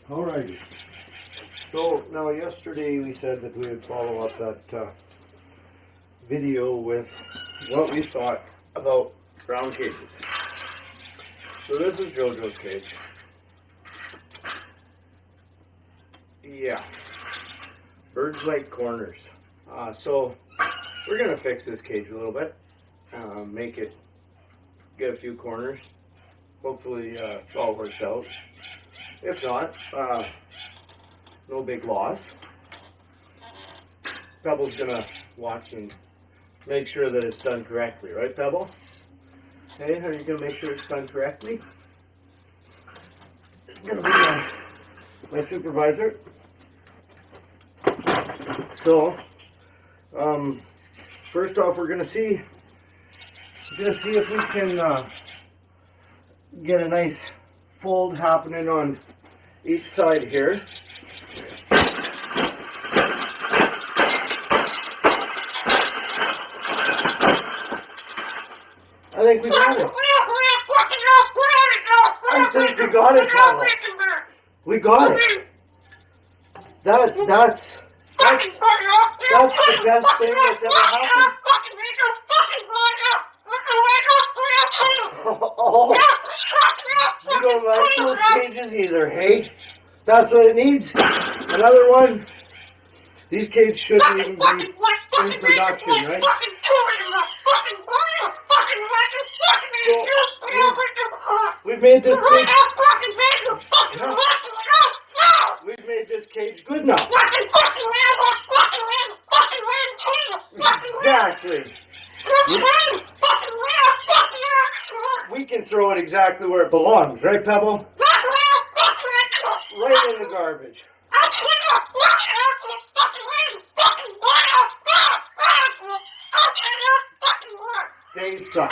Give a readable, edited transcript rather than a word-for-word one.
Alrighty. So now yesterday we said that we would follow up that video with what we thought about brown cages. So this is JoJo's cage. Yeah. Birds like corners. So we're going to fix this cage a little bit. Make it, get a few corners. Hopefully it all works out. If not, no big loss. Pebble's going to watch and make sure that it's done correctly. Right, Pebble? Hey, are you going to make sure it's done correctly? It's going to be my supervisor. So, first off, we're going to see if we can get a nice fold happening on each side here. I think we got it. I think we got it, Pablo. We got it. That's the best thing that's ever happened. Oh, you don't like those cages either, hey? That's what it needs. Another one. These cages shouldn't even be in production, right? So, we've made this cage. We've made this cage good now. Exactly. We can throw it exactly where it belongs, right, Pebble? Right in the garbage. Days suck.